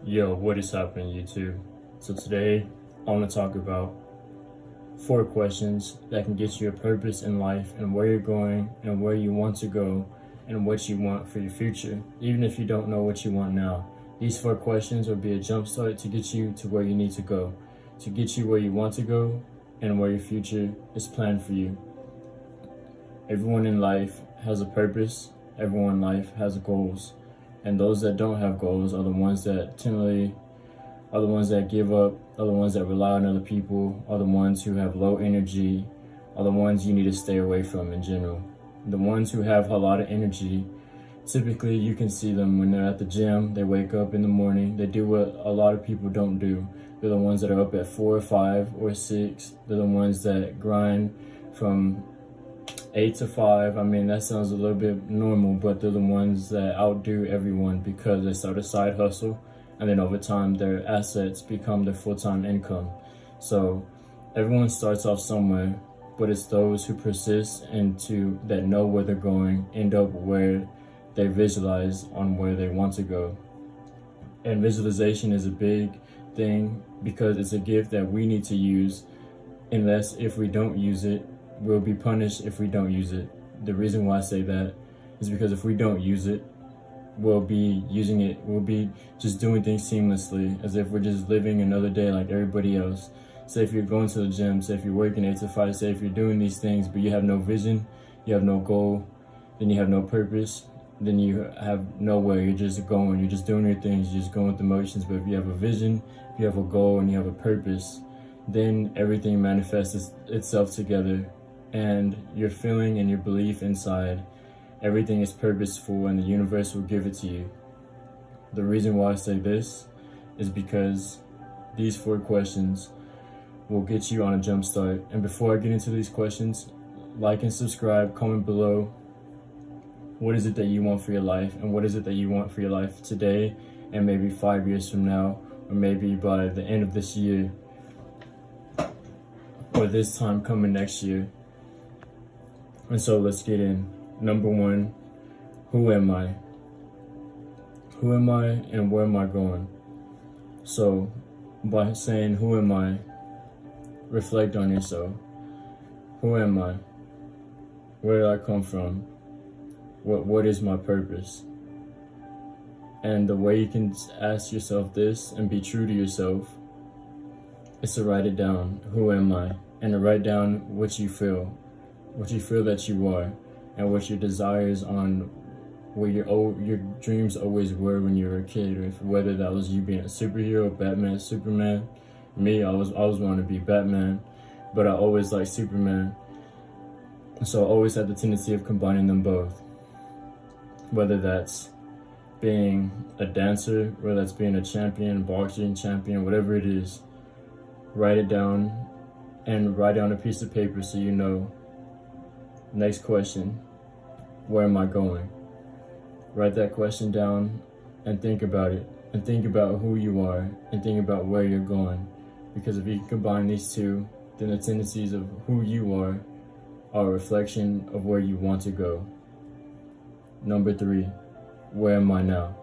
Yo, what is happening, YouTube? So today, I want to talk about 4 questions that can get you a purpose in life and where you're going and where you want to go and what you want for your future, even if you don't know what you want now. These 4 questions will be a jump start to get you to where you need to go, to get you where you want to go and where your future is planned for you. Everyone in life has a purpose, everyone in life has goals. And those that don't have goals are the ones that are the ones that give up, are the ones that rely on other people, are the ones who have low energy, are the ones you need to stay away from in general. The ones who have a lot of energy, typically you can see them when they're at the gym. They wake up in the morning, they do what a lot of people don't do. They're the ones that are up at 4 or 5 or 6. They're the ones that grind from 8 to 5. I mean, that sounds a little bit normal, but they're the ones that outdo everyone because they start a side hustle, and then over time their assets become their full-time income. So everyone starts off somewhere, but it's those who persist and that know where they're going end up where they visualize on where they want to go. And visualization is a big thing because it's a gift that we need to use, unless if we don't use it, we'll be punished if we don't use it. The reason why I say that is because if we don't use it, we'll be just doing things seamlessly, as if we're just living another day like everybody else. Say if you're going to the gym, say if you're working 8 to 5, say if you're doing these things, but you have no vision, you have no goal, then you have no purpose, then you have nowhere, you're just going, you're just doing your things, you're just going with the motions. But if you have a vision, if you have a goal and you have a purpose, then everything manifests itself together. And your feeling and your belief inside, everything is purposeful and the universe will give it to you. The reason why I say this is because these 4 questions will get you on a jump start. And before I get into these questions, like and subscribe, comment below. What is it that you want for your life, and what is it that you want for your life today and maybe 5 years from now, or maybe by the end of this year, or this time coming next year. And so let's get in. Number 1, who am I? Who am I and where am I going? So by saying who am I, reflect on yourself. Who am I? Where did I come from? What is my purpose? And the way you can ask yourself this and be true to yourself is to write it down. Who am I? And to write down what you feel that you are, and what your desires on, where your dreams always were when you were a kid, or whether that was you being a superhero, Batman, Superman. Me, I was wanting to be Batman, but I always liked Superman. So I always had the tendency of combining them both. Whether that's being a dancer, whether that's being a champion, boxing champion, whatever it is, write it down and write it on a piece of paper so you know. Next question, where am I going? Write that question down and think about it, and think about who you are, and think about where you're going. Because if you can combine these two, then the tendencies of who you are a reflection of where you want to go. Number 3, where am I now?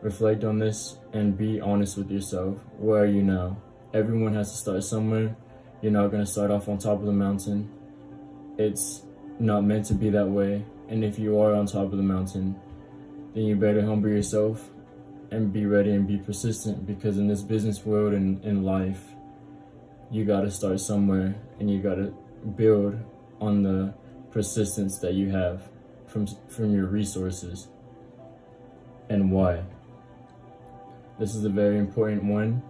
Reflect on this and be honest with yourself. Where are you now? Everyone has to start somewhere. You're not going to start off on top of the mountain. It's not meant to be that way. And if you are on top of the mountain, then you better humble yourself and be ready and be persistent, because in this business world and in life, you got to start somewhere, and you got to build on the persistence that you have from your resources. And why? This is a very important one.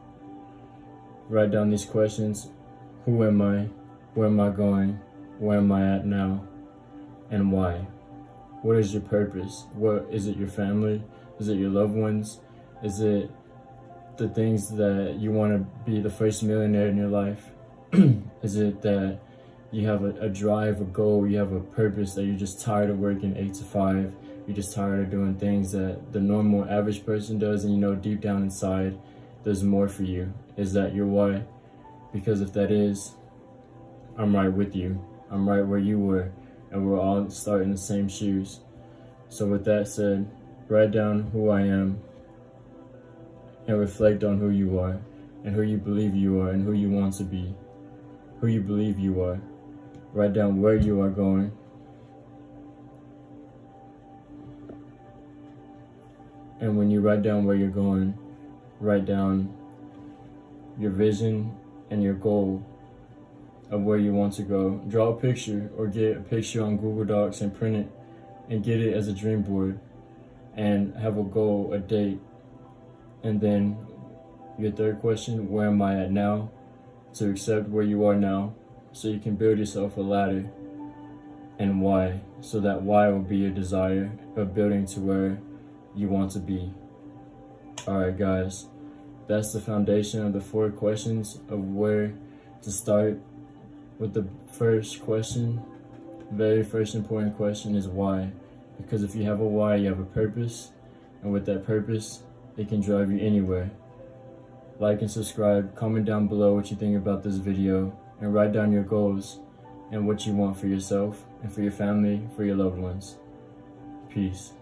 Write down these questions. Who am I? Where am I going? Where am I at now? And why? What is your purpose? What is it? Your family? Is it your loved ones? Is it the things that you want to be the first millionaire in your life? Is it that you have a drive, a goal, you have a purpose, that you're just tired of working 8 to 5, you're just tired of doing things that the normal average person does, and you know deep down inside there's more for you? Is that your why? Because if that is, I'm right with you. I'm right where you were, and we're all starting the same shoes. So with that said, Write down who I am and reflect on who you are and who you believe you are and who you want to be, who you believe you are. Write down where you are going. And when you write down where you're going, write down your vision and your goal of where you want to go. Draw a picture or get a picture on Google Docs and print it and get it as a dream board and have a goal, a date. And then your third question, where am I at now? To accept where you are now so you can build yourself a ladder. And why? So that why will be your desire of building to where you want to be. Alright guys, that's the foundation of the 4 questions of where to start. With the first question, very first important question is why. Because if you have a why, you have a purpose, and with that purpose, it can drive you anywhere. Like and subscribe, comment down below what you think about this video, and write down your goals and what you want for yourself and for your family, for your loved ones. Peace.